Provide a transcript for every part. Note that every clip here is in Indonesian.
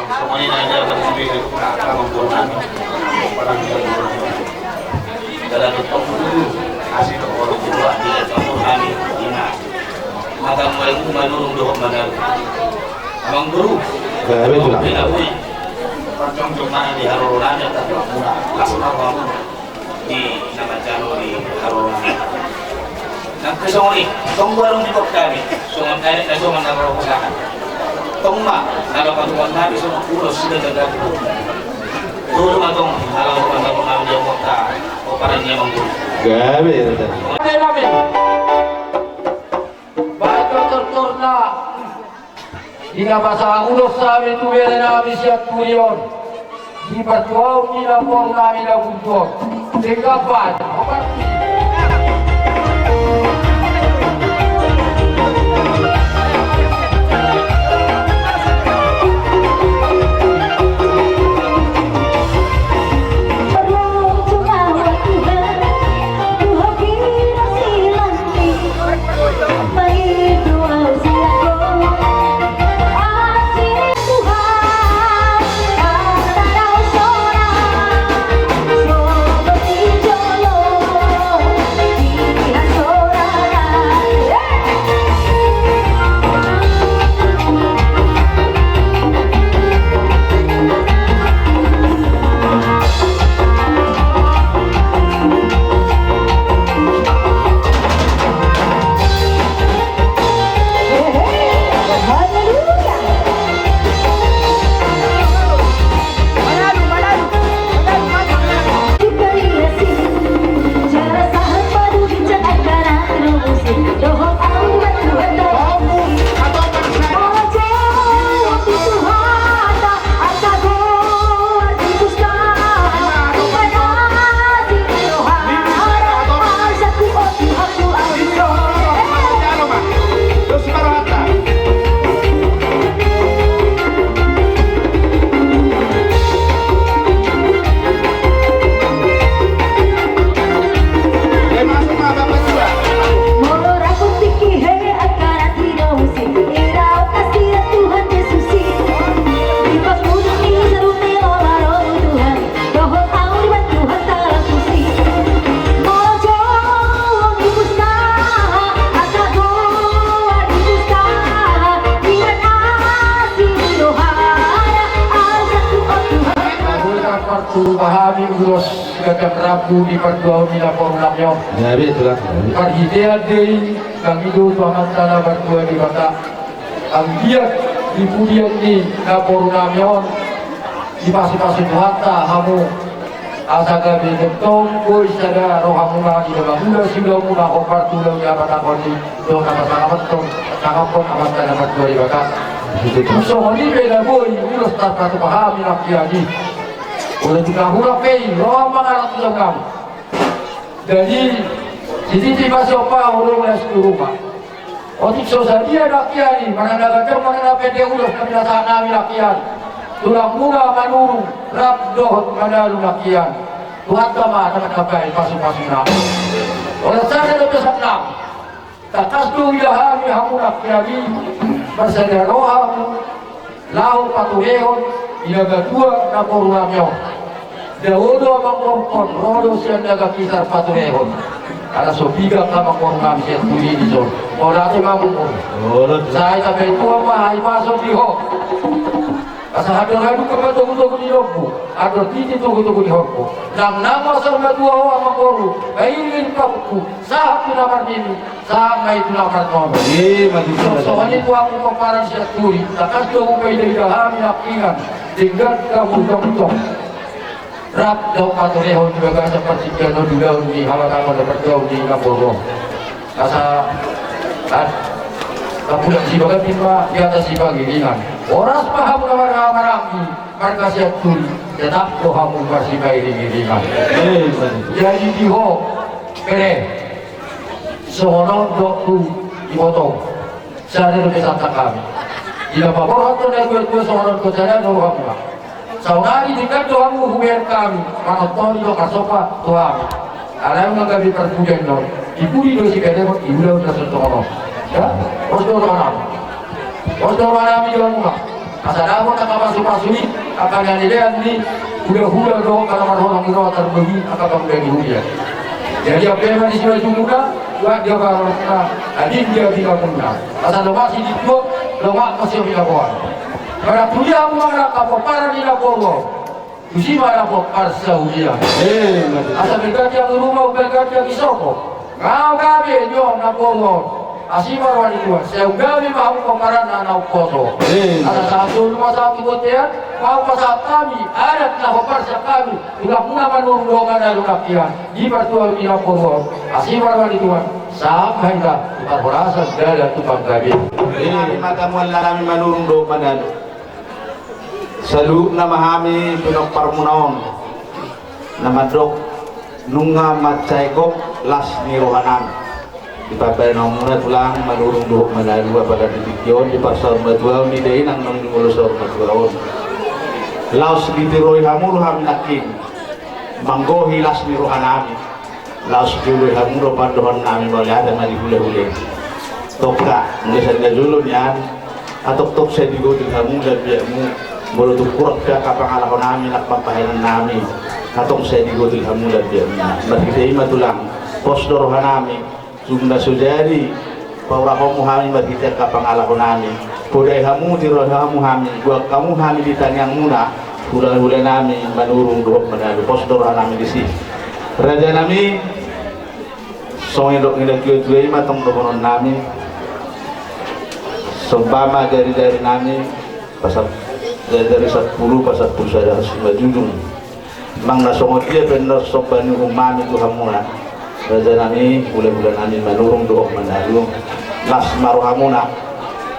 semuanya aja bersih mengumpulkan orang yang dalam bentuk dulu kasih ke orang tua di campur kami ingat maka mulai menurung doa benar abang guru pinabui percong cuma di harulanya tak murah langsung abang di nama jalo di harulanya nang kesoni tong warung di kota kami sungai kami na sungai naroh usaha tong ma nalapatuan nabi sungai ulos sudah gagal dulu matong kalau kata pengamu dia kota operasinya mengguru gawe namin baca terturna hingga masa ulos sa amin tuwira namin siya tulion di pertuaw nila po namin na buntuan tinggal pa pahami ulos gadang Rabu di pertuaw nila porunamyo gawe itulah parhidean day kang ido tuangan tanah bertua di bata ang biak di pudian ni na porunamyo di pasi-pasi tuhata hamu asa gabi gentong ko isada rohamu nga di dalam mula silaw muna ko partulang ya batakon di do napasangamat tong nakapon amat tanah bertua di bata so ni beda boy ulos tatatu pahami nakiani oleh juga hurafei roh mengarah tulang kamu jadi tiba siapa orang mulai rumah otik sosadia rakyat mana dagang mana pede ulos kami rasa nami rakyat tulang mula manuru rabdoh manalu rakyat Tuhan kama teman kapai pasung-pasung nama oleh sana lebih senang tak kasdu ilahami hamu rakyat bersedia rohamu lau patuheon ilaga dua na porunamyo dawodo amang rompon rodo siya naga kisar paturehon ala so biga ka mang porunam siya tuli di so o dati mamung saya tabi tua mah ay maso di ho asa hadang-hadang ka ba tugu-tugu di lombo ador titi tugu-tugu di horko nang nama sarga dua ho amang poru kailin kapuku sahap tunamar nini sahap may tunamar nono so hani tua mo paparan siya tuli takas do mo kayo dahami nakingan tinggal kamu dong rap daw paturehon juga seperti kano juga di halaman dapat jauh di Kapolro asa kapulang si bagat timba di atas si bagilingan oras paham marami marga siya tuli tetap ko hamu marsi bagilingan jadi diho pere sono doktu dipotong sana lebih santak kami ila paborot na gue sono ko sana no hamu saunari tingkat doamu hubungan kami manoton do kasopa doamu alam ngabi perpujan do ibuli do si kade mo ibulau na sotono ya osdo mana mi do mo Asa dapat nakapasok-pasok akan yang nilihan ni hula-hula doon ka naman ho ng mga tarbagi akan kami hulihan. Jadi apa yang di sini muda, buat dia kalau na adin dia tidak pernah. Asa lumas di itu, lumas masih dilakukan. Pada kuliah mana kapaparan di lakukan. Usi mana kapapar sa hulihan. Asa berkat yang rumah berkat yang isoko. Ngau kami nyo na polo. Asimar wali tua, saya ugawi mau pemaran anak koso. Ada satu rumah sakit hotel, mau pasal kami, ada kenapa persia kami, juga muna manurung doang ada lunakian, di pertua mina koso. Asimar wali tua, sampai dah kita berasa dari tukang gabi. Ini mata mualla kami manurung doang mana. Salu nama kami pinok parmunaon, nama dok nunga macaikok las ni rohanam. Di papai nomor tulang manurung doh manalua pada ditikyon di pasar matuaw ni day nang nang dimulusor matuaw laos di tiroy hamur haminakin manggo hilas ni rohanami laos diroy hamur pandohan nami wala ada mali hule-hule tokka ngesan gajulun yan atok tok saya digodil hamur dan biakmu melutuk kurak ka kapangalakan nami nakpapahinan nami atong saya digodil hamur dan biakmu marhidai matulang posdor rohanami Sunda sujari bahwa kamu kami berbicara kapangalakon nami budaya kamu tiroh kamu kami buat kamu kami ditanyang muna hula-hula nami manurung doh menalu posdor nami di sini raja nami songedok ngidak tuai matong dohonon nami sempama dari nami pasal dari 10 pasal 10 saja sembajujung mang nasongot dia bener sobani umami tu hamuna raja nami bulan-bulan nami manurung doh menalu las maruhamuna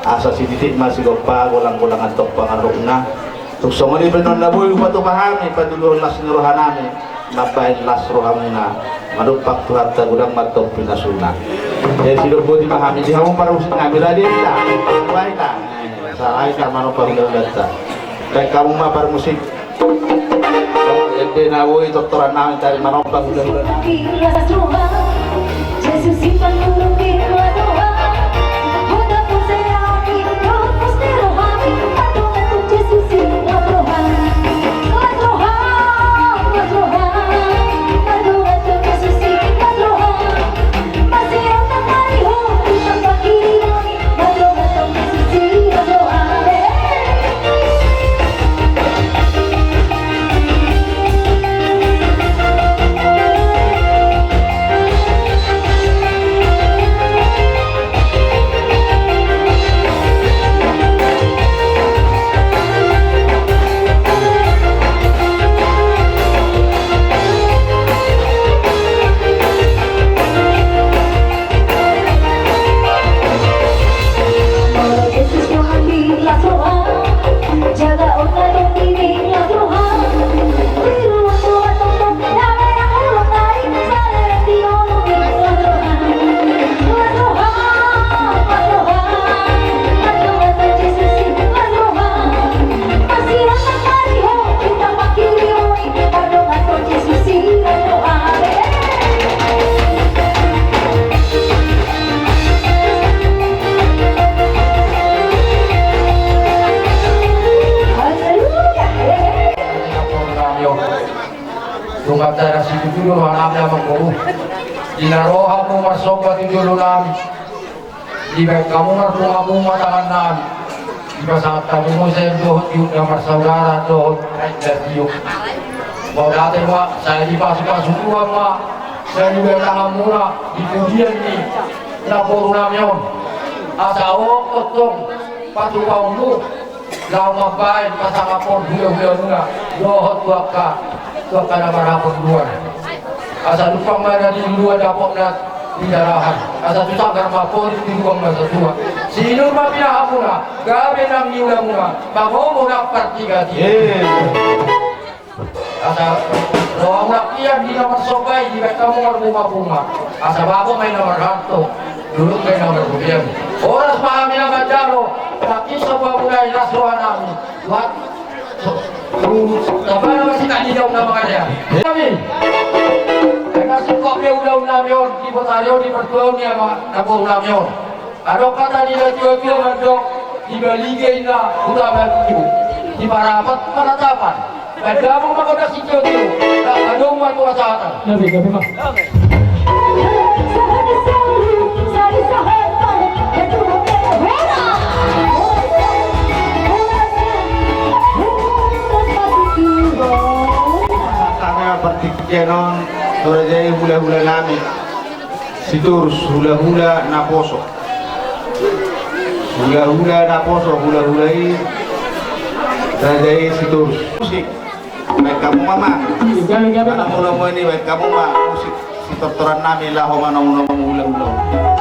asa si titik masih lupa golang-golang antok pangarukna tuk songoni benon laboy upatu pahami padulur las nirohanami napain las rohamuna madupak tuharta gudang matok pinasuna jadi sido bodi pahami di hamung parusik ngambil adik kita baiklah salah kita manupa hulang data kayak kamu mah parmusik ente nawoi doktoran nami dari manupa hulang Tungatara si Tujulo hanapnya mengurus dinaroha mo masobat Tujulo nami di baik kamu marungamu matangan nami di saat kamu mo sa dohot yung namar saudara dohot interview mau dati ma saya dipasok-pasok dua ma saya juga tangan muna di pujian ni lapor nami yon asa o kotong patukaw mo lau mabain pasang apor hula-hula muna dohot waka tuh karena berapa dua, asal lupa mana di dua dapok nak pindahan, asal susah karena pun di dua masa tua. Si Nurma pindah apuna, gabe nang niula muna, bangun nak pertiga dia. Asal roh nak kian di nomor sobai di kamu berbunga-bunga, asal bapak main nomor hantu, dulu main nomor budian. Orang paham nama jalo, tapi sebuah budaya rasuah nami, buat apa nama si tak dijauh nama kaya kami kasih kopi udah namion di potario di pertuau ni apa nabung namion ada kata dia jual-jual mandok Ibaligay na utaman niyo. Di marapat manatapan. Kaya mo makoda si Diyo niyo. Na anong matuwasatan. Gabi ma. Kami bertikiran Torajai hula-hula namin Situr hula-hula na poso hula-hula na poso hula-hulai Torajai situr musik baik kamu mama Gabi mana ma. mula-mula ini baik kamu ma musik sitor-toran namin lah mana mula-mula hula-hula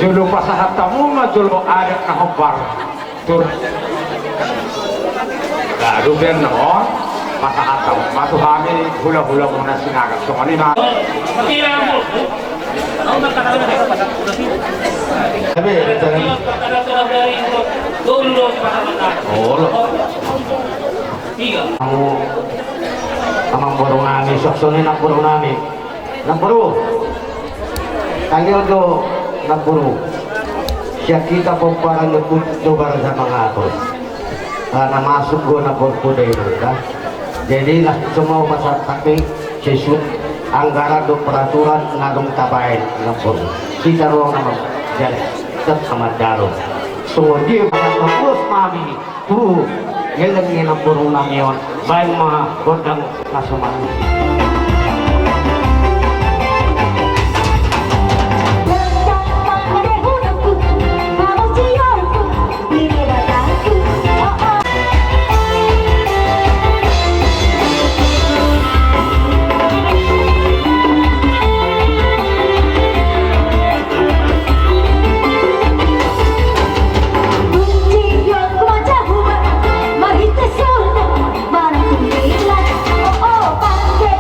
Julu pasahat tamu mah julu ada kahobar tur garu ben non pasahat tamu matu hami hula-hula muna sinaga songani ma kamu amang burung nami sok-soknya nak burung nami nak burung tanggil do nagpuro siya kita po parang nagputubar sa mga ato na masuk ko na po day ka jadi lah semua masartake sesu anggara do peraturan ngadong tabain ng po kita ro naman jadi tet sama daro so dia tapos mami tu yelang ni ng puro namin baik mga godang nasuman Mahit na sona, manang tumilat, oo, pangke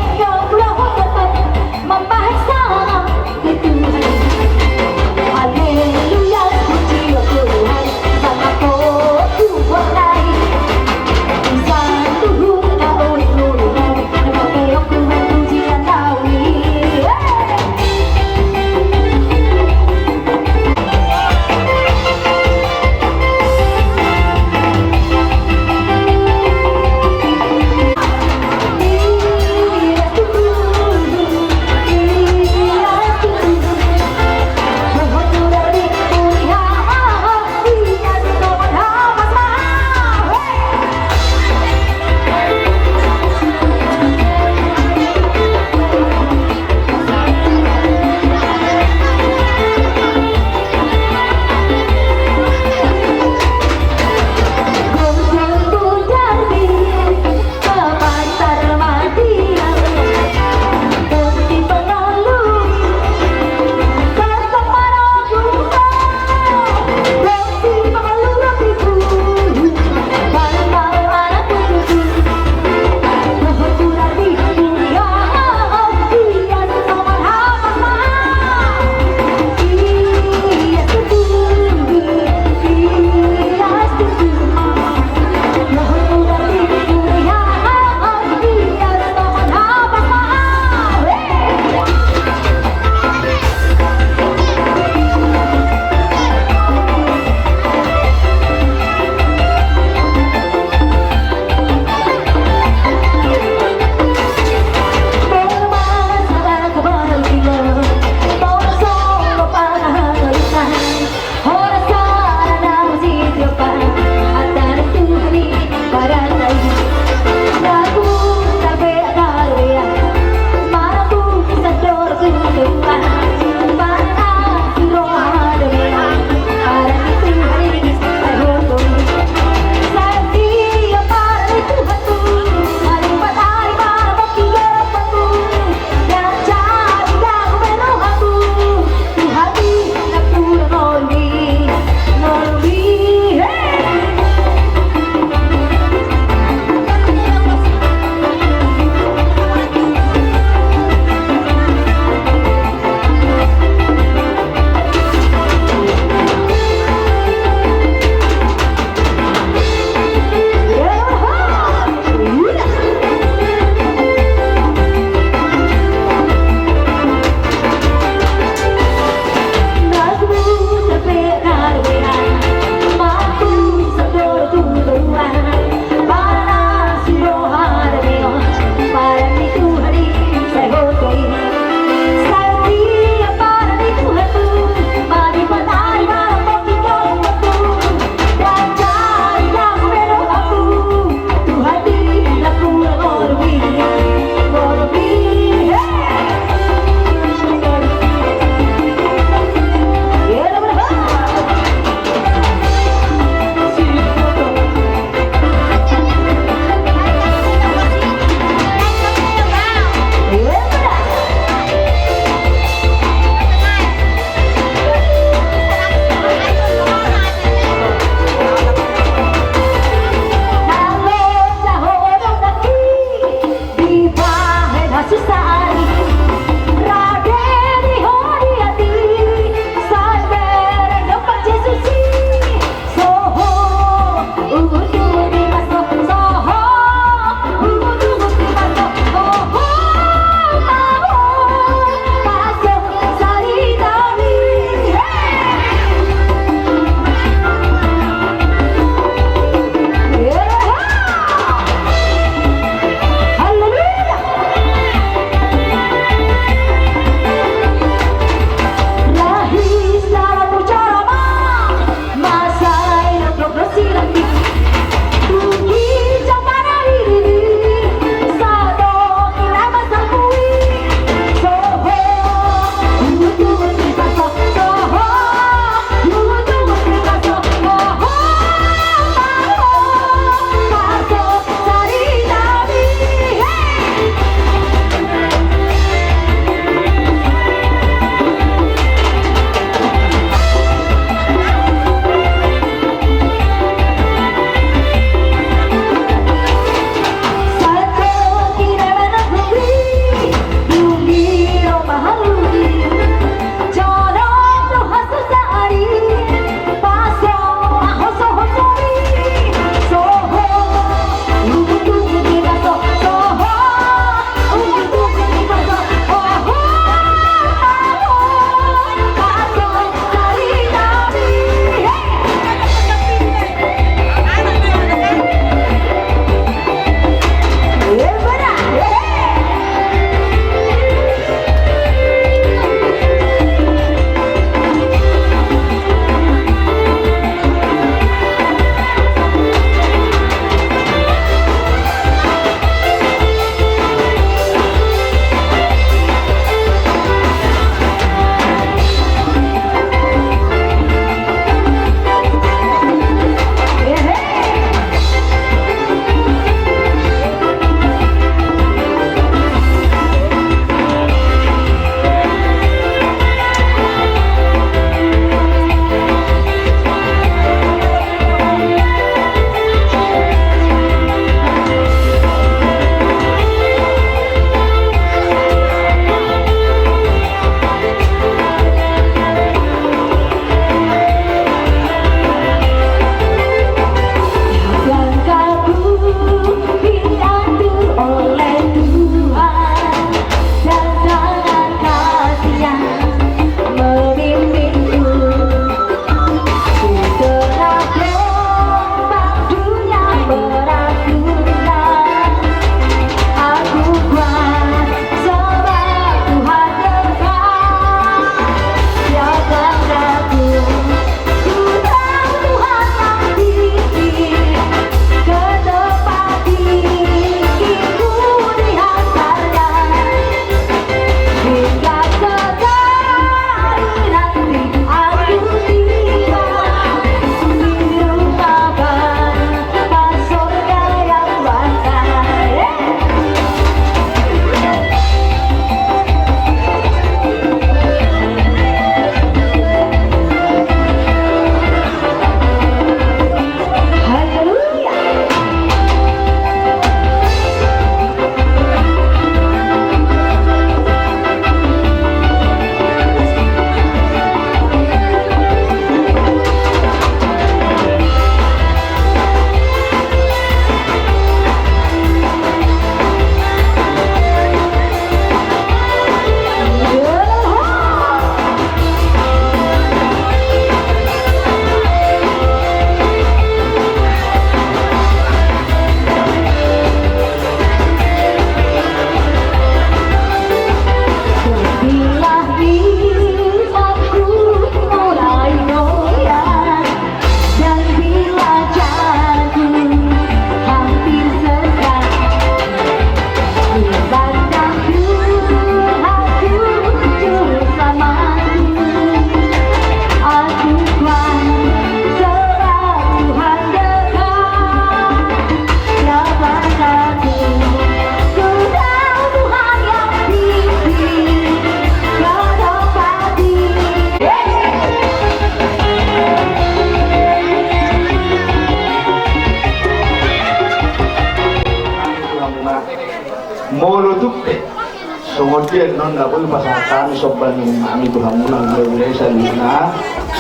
kemudian non nggak boleh pasang kami sobat kami Tuhan munang mulai salina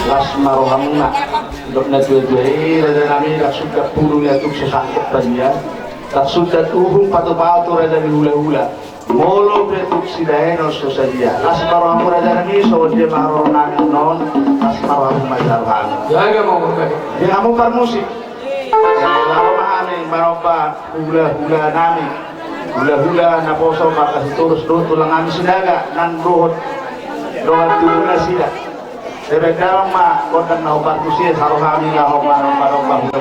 las marohamuna untuk natuai raja kami tak sudah puluhnya tuh sesangkut bagian tak sudah tuhung patu-patu raja di hula-hula molo petuk sidahen osso saja las marohamuna raja kami so dia marohana non las marohamuna jarhan Jaga mau berkata. dia kamu musik lalu kami maroba hula-hula nami hula-hula na poso maka turus doon tulang kami sinaga nan ruhot doon tuna sila sebab dalam ma kontak na ubat kusiya sa kami nga hula-hula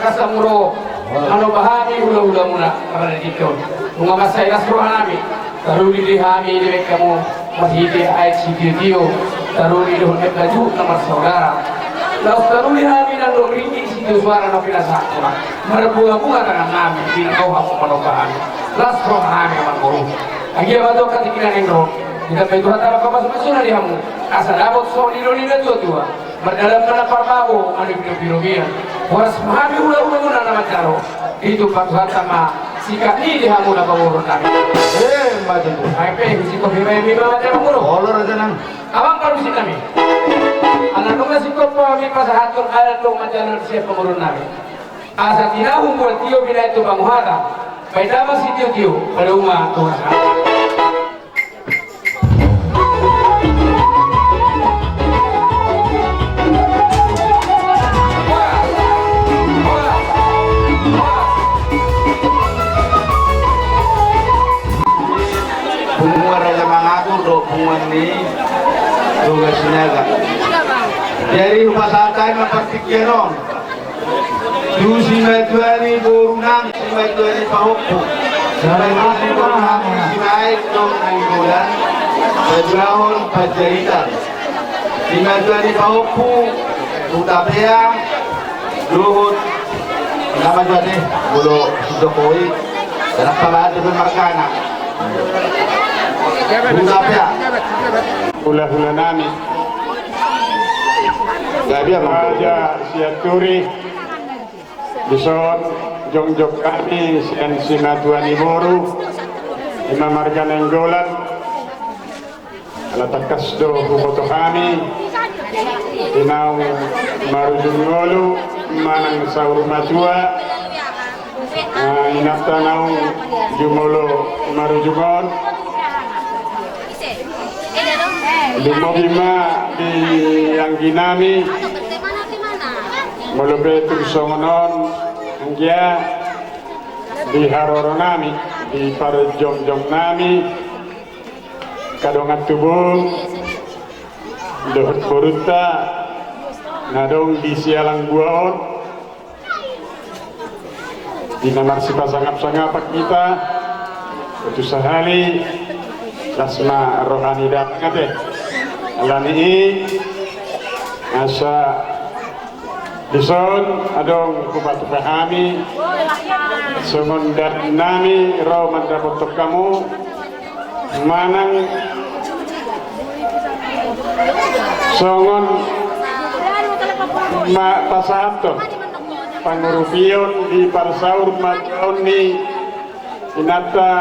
Kasamuro ano bahami hula-hula muna karena dito mga masaya suruhan namin taruli di hami di kamu mahiti ay sitio taruli di hunet laju nama saudara lalu taruli hami dan ringi sitio suara no pinasakura berbunga-bunga dengan nami pinakau aku manobahan las roh hami mangkuru lagi abado katikinan engro kita betul antara kapas-pasuna di hamu asal abot so nilo-nilo tua berdalam mana parbabu anu biro-biro waras mahami hula-hula nama caro itu patuhan sama sikat ini hamu na pangurun kami mbak itu ay si kopi bima macam mangurun kolor aja nang abang kalau bisa kami anak nung si kopi kami pasahatun alat tong macam siap pangurun kami asa tinahung buat tio bila itu panguhata baik dapat si tio pada umat Tuhan ni tugas sinaga dari pasatan mapagtikyanon si Medwani burunang si Medwani pahukpo sampai masih burunang si naik nong anggulan Medwahon pajaitan si Medwani pahukpo Utapea Luhut nama jadi bulu Jokowi dan apa ada bermarkana Utapea hula-hula nami Gabi Raja Siaturi Bisot Jongjok kami Sian Sinatuan Iboru Imam Marga Nenggolan Alatakas do Hukoto kami Tinau Marujungolu Manang Saur Matua Inaftanau Jumolo Marujungon Lumobima di Angginami Molobetur Songonon Anggia di Haroronami di Parjom-jom nami Kadongat Tubung Dohut Boruta Nadong di Sialang Buaon dinamar si pasangap-sangap kita itu sehari lasma rohani dapat alani asa dison adong kubatu pahami semundat nami roh mendapat kamu manang songon pasahato pangurupion di parsaur matoni inata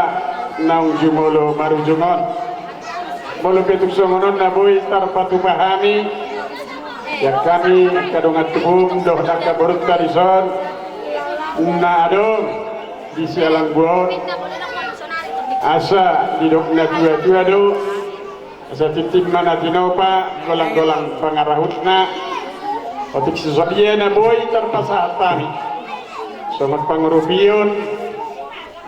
naung jumolo marujungon bolo petuk songonon naboy tarpatu pahami ya kami kadongat tubum doh nak borut tarison na adong di sialang buon asa di dokna dua do asa titip mana tinopa golang-golang pangarahutna otik sesuatu na boy terpasa kami somat pangurupion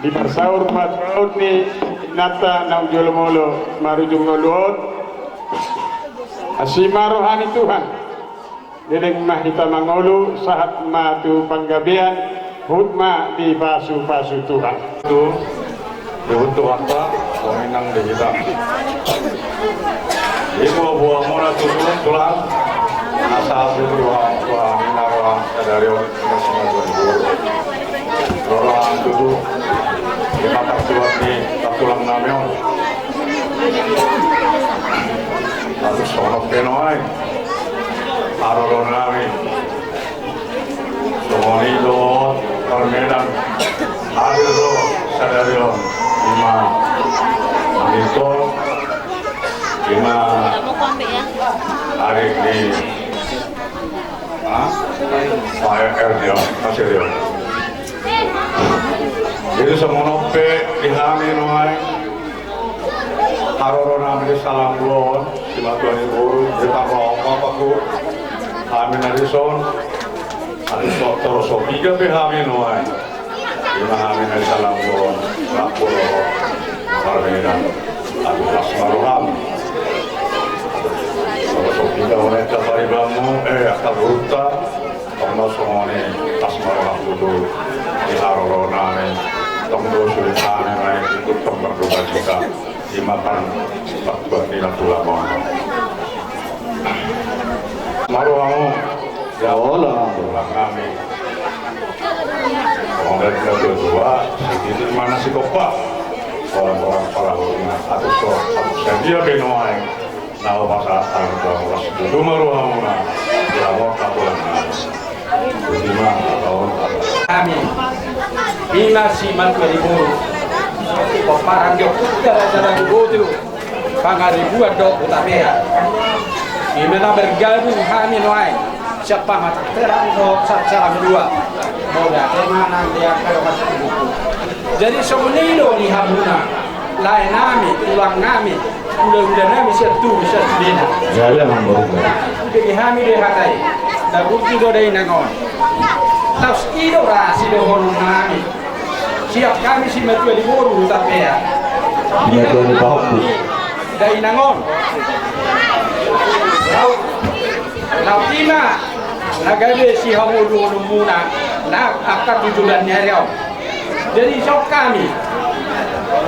di parsaur matraut ni nata nang jolomolo marujung nolot asima rohani Tuhan Dedeng mahita mangolu saat matu panggabian hutma di pasu-pasu Tuhan itu untuk apa pemenang di kita ibu buah mola turun tulang asal berdoa minarwa dari semua orang tujuh lima taktuan di taktulang namion lalu sonok penoai Arolo nami Somonido Kalmedan Adilo Sadario lima Adito lima hari ini saya dia kasih dia itu semonope dihami noai Arolo nami salam blon Silatuan ibu kita apa-apa Amin Arison, Arison terus tiga Amin Noai, lima Amin Arisalam Bon, Rapolo, Parmedan, Aduh Asmaruham, terus tiga oleh Jafari Bamu, Akabuta, Tomno Somoni, Asmaruham dulu, di Haroro Name, Tomno Sulitane naik ikut berduka cita, dimakan Pak di Natulama. Maruamu ya Allah pulang kami orang dari kedua sedikit mana si kopak orang-orang para ulama atau satu dia benoai nawa pasal bahwa itu maruamu ya mau pulang lima tahun kami bila si mantu libur peparang jok jalan-jalan bodoh pangaribuan dok utamanya Imena bergabung kami noai siapa mata terang dok cara kedua mau datang nanti akan masuk buku jadi semuanya di hamuna lain nami tulang nami udah nami satu dina ya hamburg jadi kami dihatai dan bukti do dari nangon tas ido rasi do honun nami siap kami si metu di boru tapi ya metu di bawah dari nangon Lautina nagabe si hamudu muna na akar tujuan nyariau jadi sok kami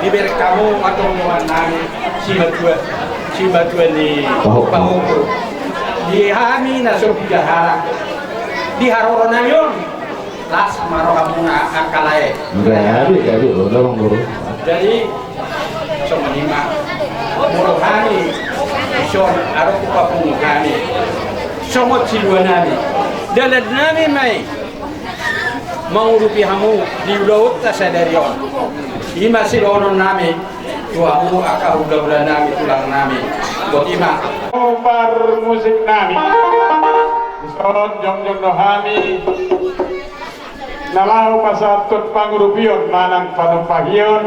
diberi kamu atau nami si batu ni pahuku di hami nasur jahara di haroro nayon las marohamuna akalae jadi orang guru jadi sama lima murohani Son arok papung kami, somot silwa nami, dalam nami mai, mau rupi hamu di laut tasadarion, ima silonon nami, tuamu akar udah nami tulang nami, buat ima. Par musik nami, son jong nohami, nalau pasatut pangurupion manang panumpahion,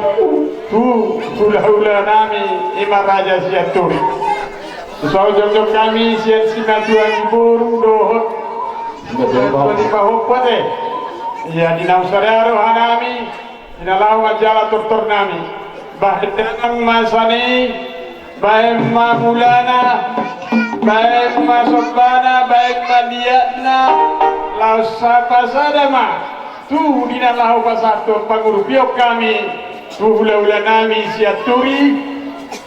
tu hula nami ima raja siaturi. So jom kami siat sinatuan burung dohot di pahuk pate ya di nausararo hanami di nalau majala turtur nami bahdenang masani baik mamulana baik masokana baik madiatna lau sapa sadama tu dinalahu pasatu pangurupio kami tu hula-hula nami siaturi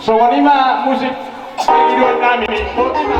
songonima musik panggiduan nami potima.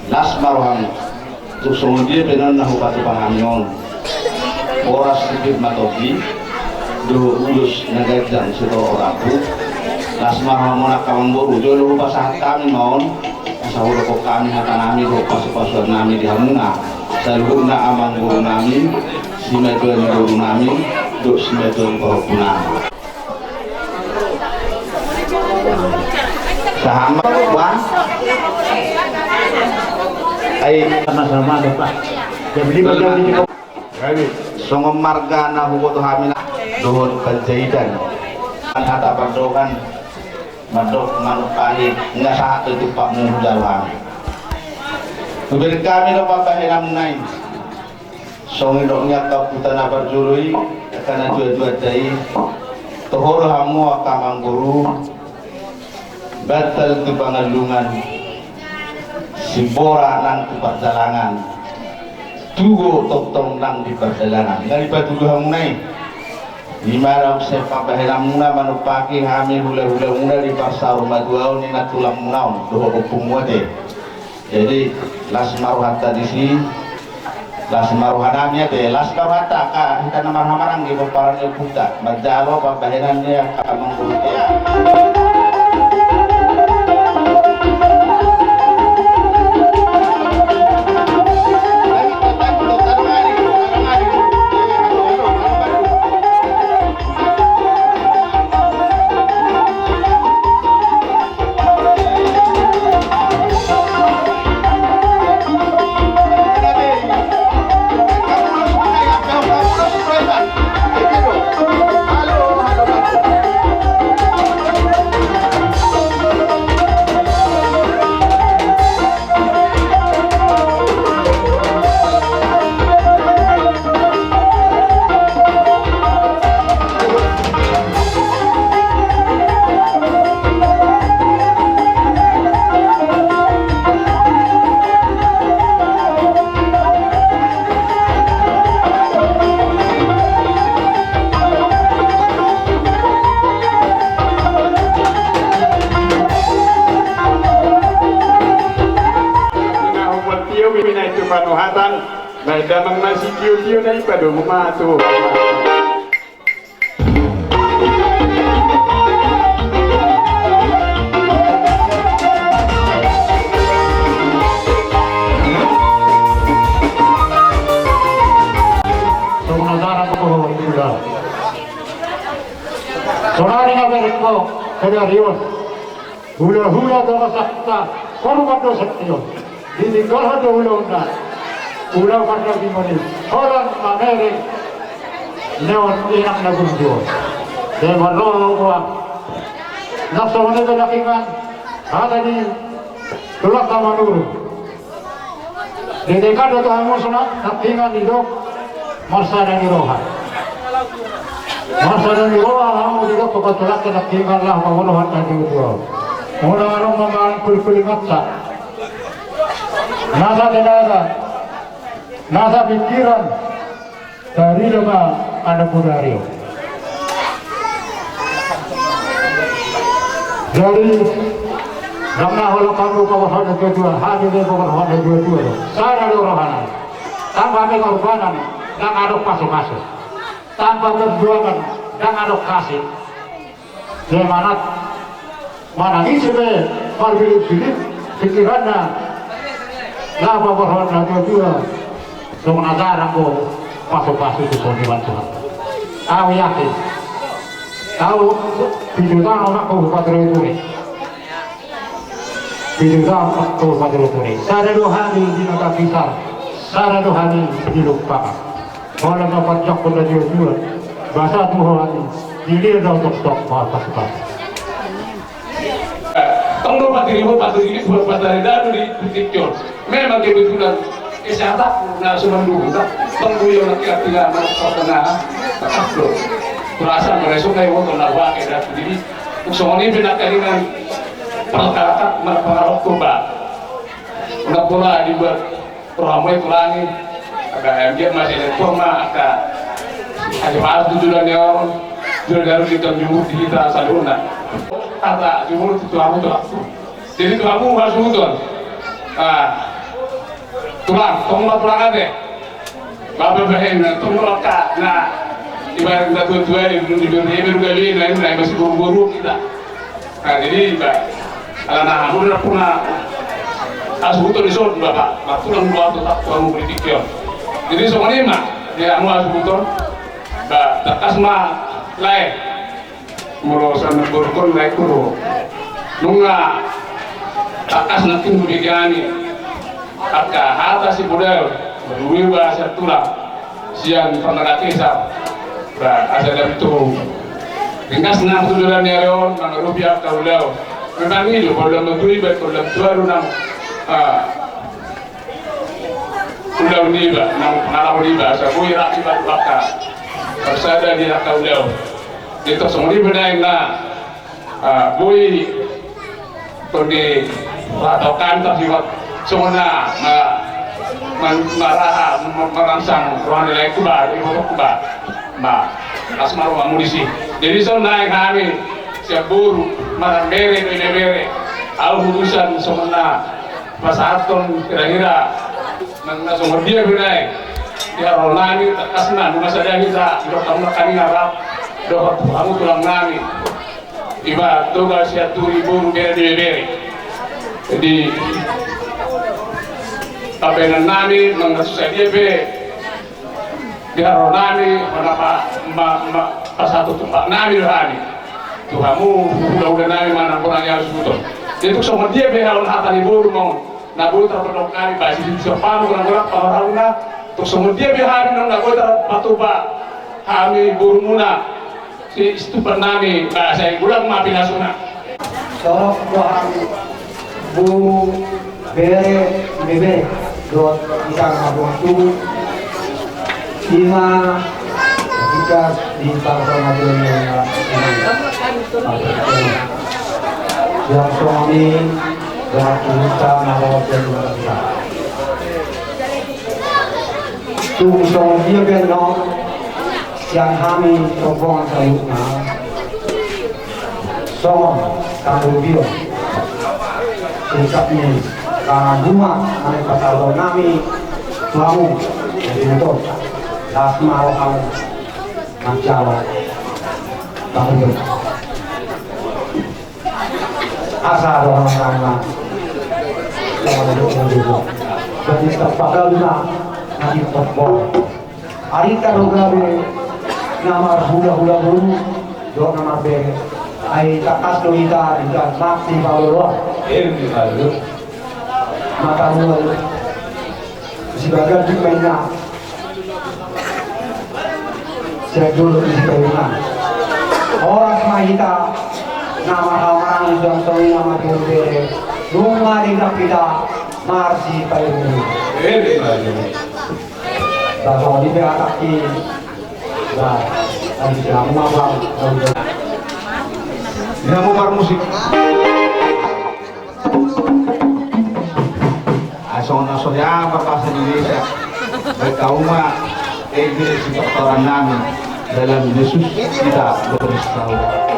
Lasmarohang susungudi benar nahu patu pangamyon oras sedikit matogi do ulus nagajang sito orapu lasmarohang mona kamamburu jo lu pasahat kami maon sahur ko kami hatanami do pasu-pasuan nami di Hamuna salurna amang guru nami simedon guru nami do simedon korupuna sahama wan ay sama-sama Pak. Jadi macam ini Songom marga na huboto hamina dohon panjaidan. Hata pandokan mandok manupani nga sa ato itu Pak Muhdalhan. Kubir kami no papahiram nai. Songi no nga kaputan na barjului kana dua-dua dai. Tohor hamu akamang guru. Batal tu pangalungan. Simbora nang di perjalanan tugo tong nang di perjalanan dari batu hamunai lima sepak baheram muna manupaki kami hula-hula muna di pasar rumah dua ni nak tulang munaun doho opung wade jadi lasmaruhata di sini lasmaruhanamnya deh lasmaruhata ka kita namar-namarang di peparan puta majalo baherannya akan mengkutia. Panuhatan, nah damang nasi kiu-kiu na ipado mumato. Sonari nga berko, kaya rios. hula-hula dalam sakta korban dosa setio ditinggal hado hula-hula ulah pada dimoni orang manere neon inak nagunjo dewan roh buang nafsu mana kedakingan ada di tulak tamanur di dekat itu hamus nak nakingan hidup masa dan rohan masa dan rohan hamu hidup pokok kedakingan lah mawunuhan dan diutuh orang-orang memang kulit matsa nasa tenaga nasa pikiran dari lemah anak budario dari karena kalau kamu kawasan kedua hanya dari kawasan kedua saya ada rohana tanpa pengorbanan dan ada pasuk-pasuk tanpa perjuangan dan ada kasih semangat mana ini sebe marbilit pikirannya lapa kawasan kedua semangat aku pasuk-pasuk itu pun Tuhan aku yakin tahu bidutan orang kau patro itu ni bidutan kau patro itu ni sada dohani di negara kita sada dohani di lupa kalau nak pajak pun dah jual bahasa Tuhan ini dah untuk pas tunggu pati ini buat patari daru di tiktok memang kebetulan kesehatan nak semua dulu tak tunggu yang nak kita tinggal nak pernah tak loh perasaan mereka kayak waktu nawa kayak jadi soalnya benar dengan perkara pengaruh kurba udah pula dibuat ramai tulangi agak dia masih ada forma agak ada pas tujuan orang jual garu di jumur di kita saluna kata jumur itu kamu tuh jadi kamu harus betul tulang ada bapak bahan tulang nah ibarat kita tua-tua di dunia bergali lain masih buru-buru kita. Nah jadi anak aku udah pernah asbuto di sana bapak, waktu yang buat tak kamu politik ya. Jadi semuanya mah dia mau asbuto, tak asma lain, merusak berkon lain kuru, nunga tak as nanti mudiani, agak atas si budaya, berubah bahasa tulang, siang pernah kisah. Ada itu ringkas enam tujuan nyaron nang rupiah kaulau memang itu kalau menteri baik kalau tuaru nang ulau niba nang pengalaman niba sabui rakyat bakal bersada di kaulau itu semua benar na bui tadi ratokan tersiwat semua marah merangsang ruang nilai kuba di foto kuba ma asmaru amudisi jadi so naik kami siap buru marang bere al hudusan somana pasaton kira-kira nang sumber dia berai dia rolani asna nuna sadaya kita do kamu kami ngarap do kamu tulang nami iba tugas siap turi buru bere jadi apa yang nami mengasusai dia be dia ronani kenapa pas satu tempat nami rohani tuh kamu udah nami mana kurangnya harus butuh jadi semua dia behal hata di buru mau nabu terpedok kami basi di sepamu kurang orang tuh semua dia behal nang nabu terpatuba kami buru muna si stupan nami bahasa gulang maafin asuna sorok doang buru bebe dot isang abontu lima ketika di bangsa Madunya yang suami yang kita nalar dan kita tu song dia benong yang kami sokong sayukna song kamu bio sikapnya karena bunga kami pasal nami kamu jadi itu asma kamu macam kamu asal orang-orang yang dulu jadi terpakai juga nanti terpon hari taruh gawe nama hula-hula bulu dua nama bere ay takas lolita dan naksi Paulo matanungan sebagai dimana sedul istilahnya orang mahita nama orang yang tahu nama dia rumah di kita marsi Paulo bahwa di belakang nah ada nama bang Dinamo Musik. Asal-asal apa bahasa Indonesia? Berkauma si orang namin dalam Yesus kita beristirahat.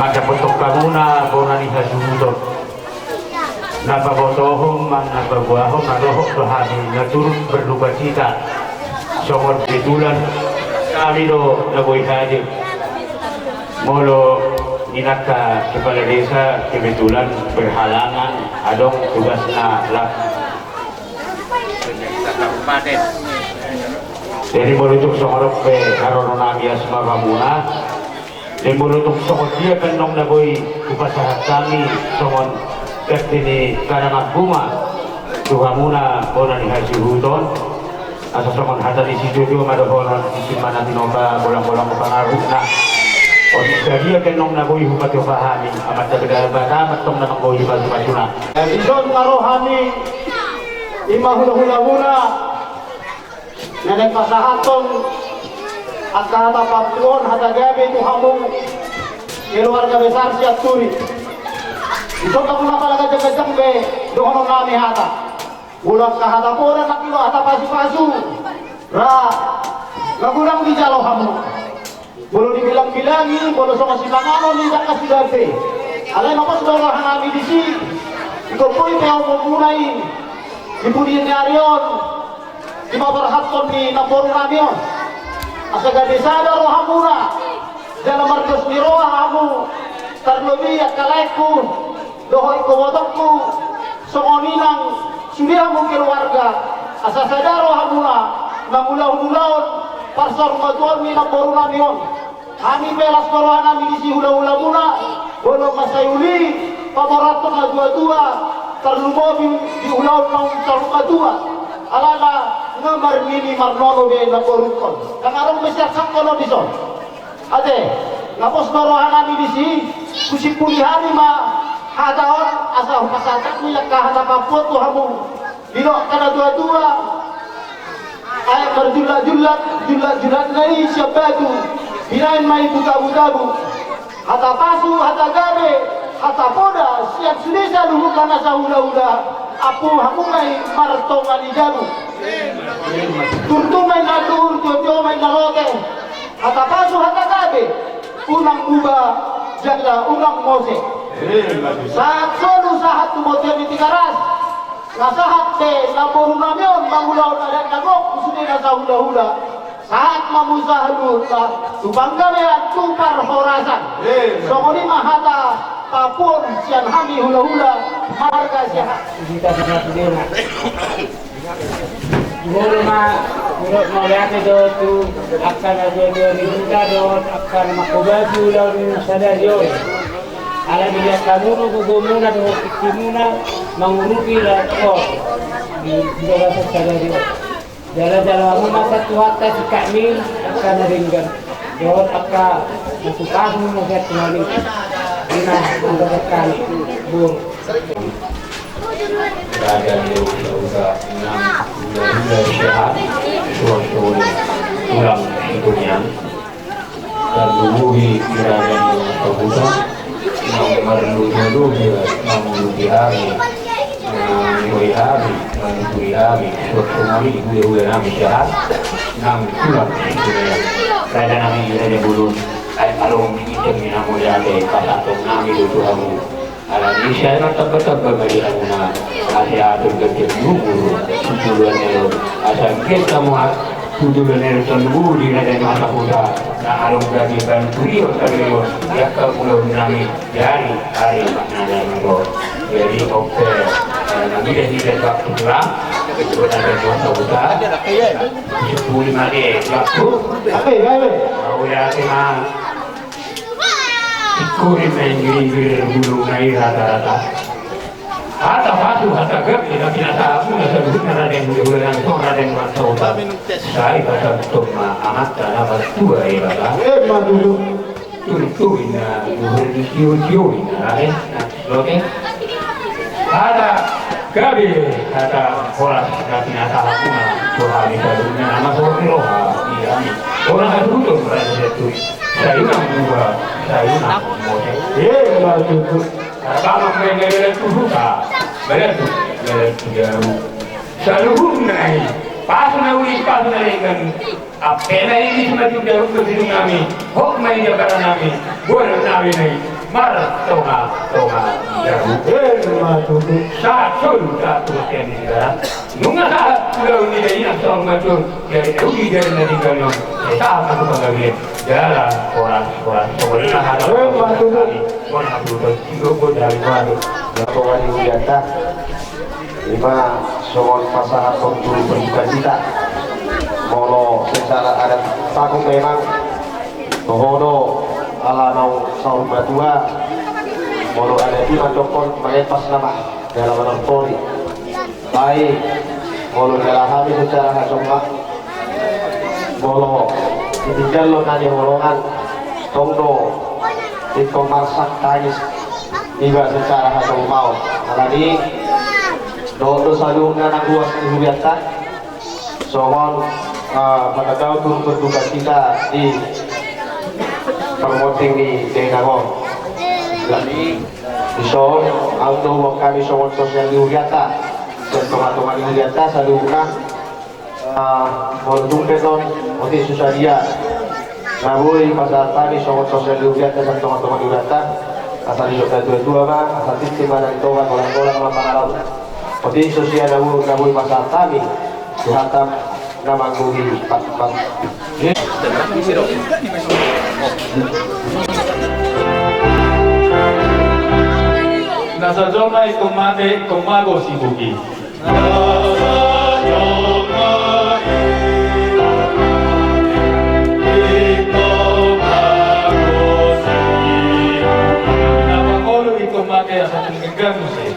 Maka bentuk kamuna bonani hasudo napa botohum man napa buahum narohok dohani naturun berduka cita somor betulan kami do nagoi hadir molo inaka kepala desa kebetulan berhalangan adong tugasna lah jadi merujuk somorok pe karona biasma kamuna dan menutup sokot dia kan nong nagoi upasahat kami somon kertini karangat bunga tuhamuna bonan ihasi huton asa somon hata di situ juga madohonon isimana tinoba bolang-bolang pengaruh nah otis dia kan nong nagoi upati upahami amat tabedal bata tong na nagoi batu basuna Ison karohani imahula-hula-hula nenek pasahatong at kahata pagtuon hata gabi itu hamung keluarga besar siat turi ito kapuna pala kajang-kajang be doon nami hata ulang kahata po na nakilo hata pasu-pasu ra nagulang di jalo hamung bolo dibilang-bilangi bolo sa kasimangano ni tak kasidate alay napas doon nami di si ikaw po ikaw pumunay ipunin ni Arion imabarhaton ni Namporo nami yun asaga desada roh hamuna dalam mardos ni roh hamu terlebih at kalaiku dohoy kewodokku songoninang sudah mungkin keluarga asa sadaro hamuna nangulau-ulaun parsor maduan ni Namporo nami yun kami pelas korohan nami di si hula-hula muna bolong masayuli pamoraton na dua-dua terlumobi di ulang mau terluka alana ngamar mini marnono be na korupon kangarong mesir sangkono dison ade ngapos barohana mi disi kusipulihani ma hadaon asal pasatak ni kahana kapot tu hamu dino kana dua-dua ay berjulat nai siapa tu binain mai buta-butabu hata pasu hata gabe hata poda siap sulisa luhu kana sahula-hula apu hamungai martongan ijalu tuntumai nadur jojo-mai narote hata pasu hata gabe unang buba janda unang mose saat solu saat tumotian di tikaras nasahat te laboru namion mangulau nadak nagok usuni nasa hula-hula saat mamusahalul tubanggame at tupar horasan songoni mahata papun sian hami hula-hula marga sihat kita sudah sudah Guru ma guru mau lihat itu akan ada 2000 dot akan makobaju lalu sadarion ala dia kanunu gugumuna do ikimuna mangurupi la ko di bahasa sadarion jala-jala masa tuata sikami akan ringgan dot akan masukahu magat nali dina mendapatkan bur berada di usaha enam sehat suatu tulang hidupnya dan duluhi berada di usaha nomor dulu menguruti hari suatu hari ibu nami sehat enam tulang hidupnya berada nami berada bulun alung hitam yang mulia de pasatung nami itu kamu alami saya tetap bagi amuna asyik kerja guru tujuannya asal kita mau tujuannya tunggu di negara masa muda nah alung bagi bantuan terus ya ke pulau nami dari hari maknanya itu jadi oke nami dah waktu pulang ada masa muda 15 hari waktu mau ya kena ikurin main giri-giri bulu naik rata-rata hata patu hata gap tidak binasa aku nasa duduk raden bulan raden maksauta saya kata toma amat tanah bertua ya bapa tuh ina ciu ina oke hata gabi hata pola tidak binasa aku na soal itu nama soal roha iya orang itu tuh berada itu sayuran juga sayuran mode kalau mengenai itu suka berarti jauh selalu naik pas naik kan apa ini cuma jauh ke situ kami hok mainnya karena kami boleh naik marah toha jauh satu yang di sana nunga kalau ini dari yang soal macam dari uji dari nanti kalau kita akan kembali jalan orang sebenarnya ada orang berbuat juga dari baru bahwa di Ujata lima soal pasangan kontur berbuka cita molo secara adat takut memang bohono ala nau saum batua molo ada di macokon mengepas nama dalam orang poli baik molo dalam habis secara hasomah molo ditinggal lo nanya molongan tongdo itu marsak tangis tiba secara hasong mau alani do salung anak buah sendirian soal pada tahun berduka cita di permoting di Dengangon jadi iso auto kami soal sosial di Uriata dan teman-teman di Uriata salungna Mordung peton, mesti susah dia. Namun pasal tadi soal sosial di Uriata dan teman-teman di Uriata asal di dua mah asal tim dan toga kolang-kolang mapan alam. Mesti sosial namun pasal tadi dihantam nama gugi pak. Nasa zona ikumate kumago si bugi. Napangolo ikumate sa tinggang musik.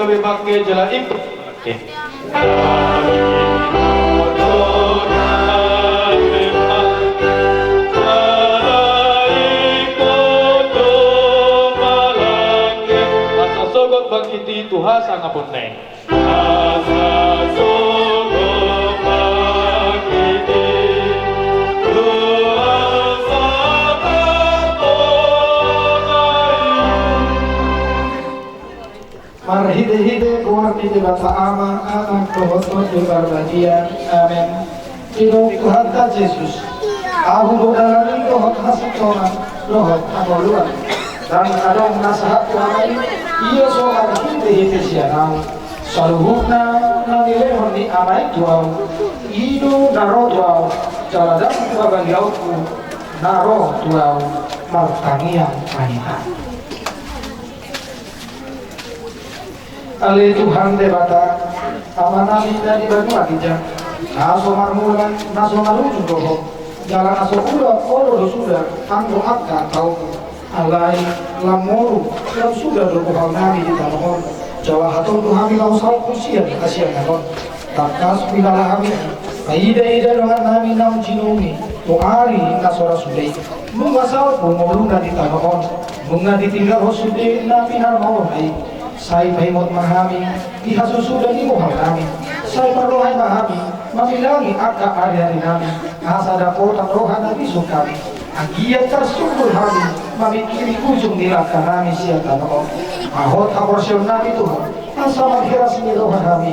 gawe bangke jela itu. Asa sogot bangkiti Tuhan sangapun neng. Asa sogot bangkiti Tuhan sangapun neng. Marhide-hide kuarti di bata ama anak kohot di barbadia. Amin. Tino Tuhan ta Yesus. Aku bodalani kohot hasitona lohot amoluan. Dan kadang nasihat Tuhan iya so marhide-hide sianang. Saluhukna nanilehon ni amai tuau. Idu naro tuau. Jaladang babaliauku naro tuau. Martangiang manitan. Ale Tuhan debata amana minda di banu akija naso marmulan naso maruju doho jalan naso kula olo do sudah anggo akka tau alai lamoru lam sudah do hal nami di tanahon jawa haton Tuhan lau sal kusian kasihan nakon takas pilala kami ida dengan nami nam jinumi to ari nasora sudai munga sal pumulunga di tanahon munga ditinggal hosudai nami narmawon ai saya bahimot mahami dihasusudan di mohon kami saya perlohai mahami mamilangi akka ari-ari nami asa dapotan rohana bisu kami agiat tersungguh kami mamikiri ujung nilaka nami siapa nopo mahot aborsion nami Tuhan asa maghiras ni rohan kami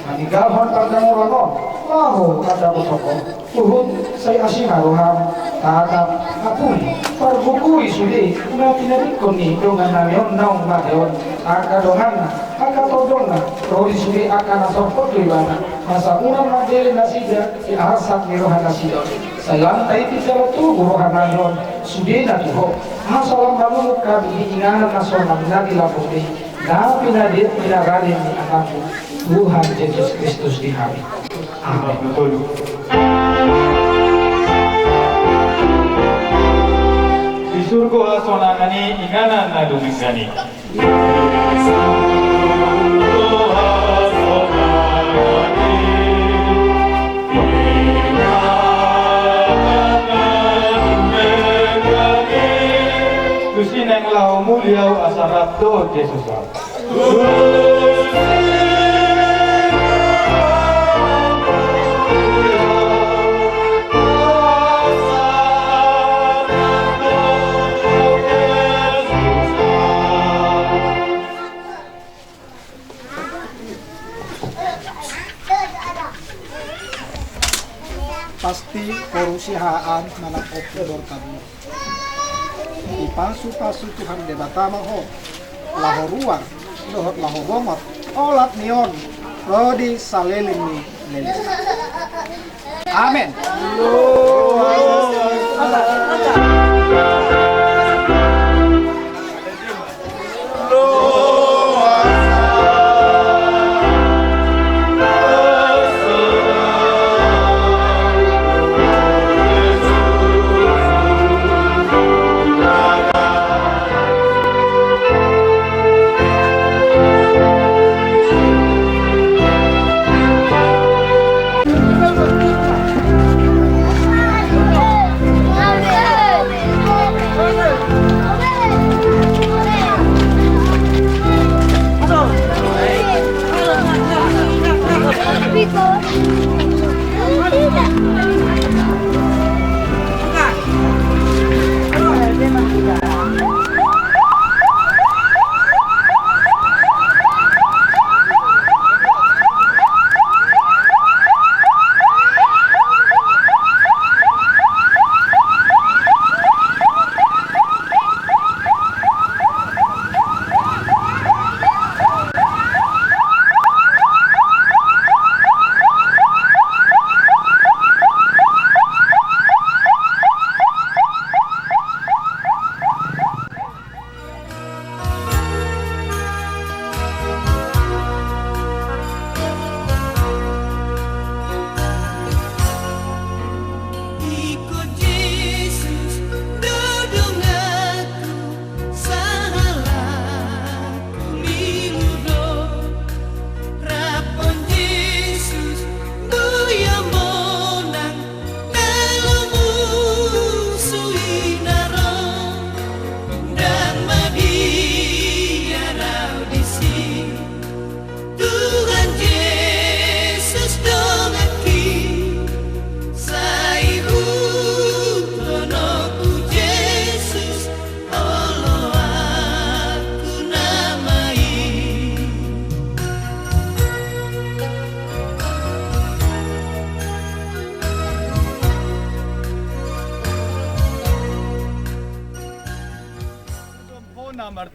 manigalhon pagdang urangon maho kada botoko tuhun saya asima roham tatap apuli parbukui sudi na pinarikon ni dongan namion naong mateon aka dongan aka todong rodi sudi aka nasopot libana masa unang madele nasida iarsak ni rohan nasidon salantai tijala tubuh rohan namion sudi na tuho masalam ramumuk kami inganan nasonam na dilapudi na pinadit pinagarin ni anakku Tuhan Yesus Kristus di kami. Amin. Betul. Di surga sonangani inganan na dumingani. Tusin yang lau muliau asarabdo Yesus. Pasti korusihaan manakop odor kami. Ipasu-pasu Tuhan debatama ho laho ruang dohot laho bomot olat nion rodi salelin ni lelis. Amin.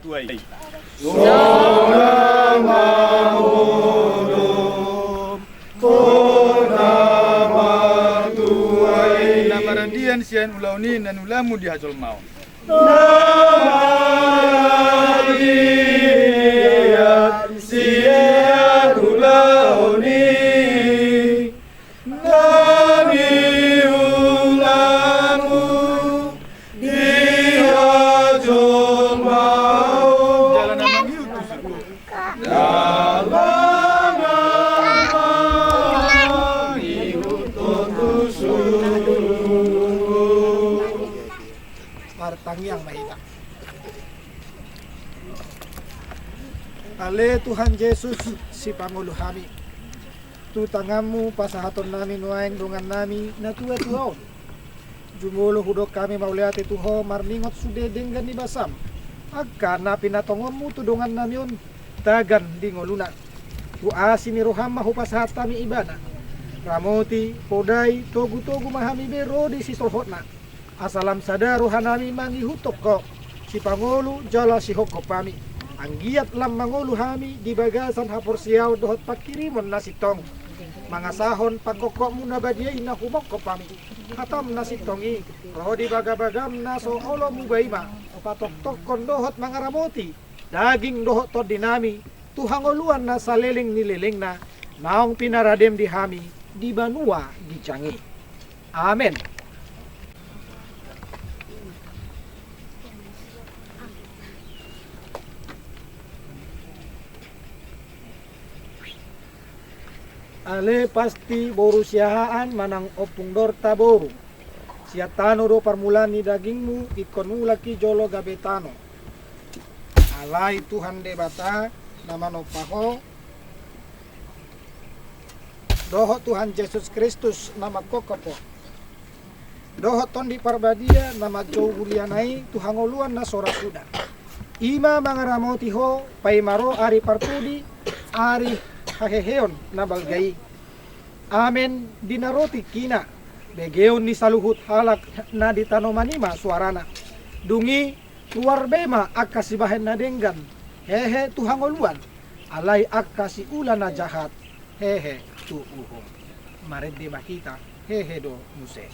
tuai. Namaradian sian ulauni dan ulamu di hajol maun. Namaradian sian ulauni nami ulamu di hajol maun. Jalan namang itu Tangiang mahita. Ale Tuhan Yesus si Pangulo kami. Tu tangamu pasahaton nami nuaing dungan nami na tua-tuaon. Jumulo hudok kami mauliati tuho marningot sude denggan ni basam. Agka na pinatongonmu tudungan namion dagan di ngoluna. Tu asini rohama hupasahat kami ibana. Ramoti, podai, togu-togu mahami bero di sisolhotna. Asalam sada rohanami mangihutok ko si Pangulu jala si hoko pami anggiat lam mangulu hami di bagasan hapor siaw dohot pakirimon nasitong mangasahon pagkokok muna badiyay na humok ko pami hatam nasitongi roh di bagabagam na so olo mubayma patok-tok kon dohot mangaramoti daging dohot to dinami tuhangoluan na saliling nililing na naong pinaradem di hami di banua di cangi. Amen. Ale pasti boru siahaan manang opung dorta boru. Siatano do parmulani dagingmu ikon mulaki jolo gabetano. Alai Tuhan debata nama nopaho. Doho Tuhan Yesus Kristus nama kokopo. Doho tondi parbadia nama jauh bulianai Tuhan oluan na sora suda. Ima mangaramoti ho paimaro ari partudi ari haheheon na balgai. Amen dinaroti kina. Begeon ni saluhut halak na ditanomanima suarana. Dungi luar bema akasibahen na denggan. Hehe tuhangoluan. Alai akasi ulan na jahat. Hehe tuuho. Mared de makita. Hehe do muse.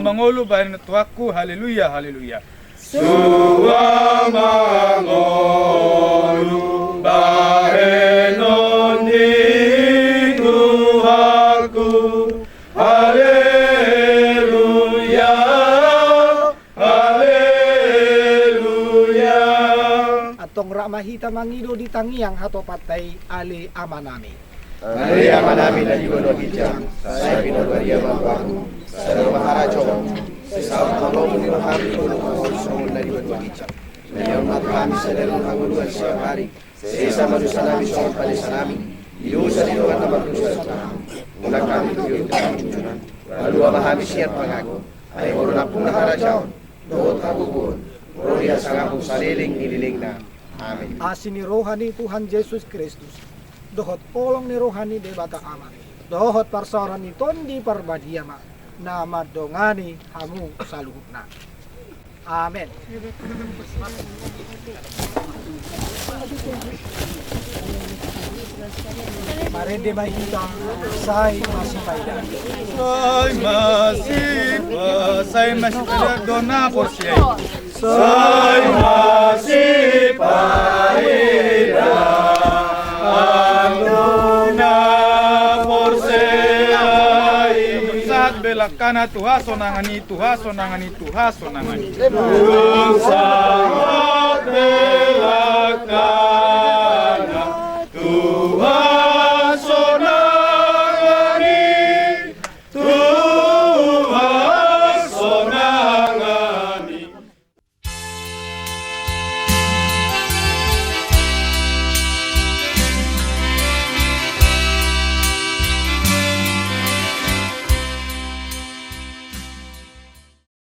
Mangolo bayan tuaku haleluya haleluya. Suwa mangolo bahenon di tuaku haleluya haleluya. Atong ramahita mangido di tangiang hato patay ali amanami. Ali amanami na ibono hijang saya pinodwaria bangku. Sa maharajo sa mga ni mahari ko ng mga sunod na iwan wagitsa. Ngayon kami sa dalawang hanguluan siya hari. Sa isa manusa namin sa palisa namin. Iusa din ang nabaglusa sa namin. Mula kami tuyo ang jujunan. Lalu mahami siya at pangako. Ay moro na pong nakarajaon. Doot kabubuon. Moro niya sa ngapong saliling nililing na. Amen. Asin ni rohani Tuhan Yesus Kristus. Dohot polong ni rohani debata ama. Dohot parsaran ni tondi parbadiyama. Na madongani hamu saluhutna. Amen. Marende mahita say masipayda. Say masipayda dona por siya. Say masipayda dona por siya. Belakana tuhaso nangani tuhaso nangani tuhaso nangani. Tuhaso nangani.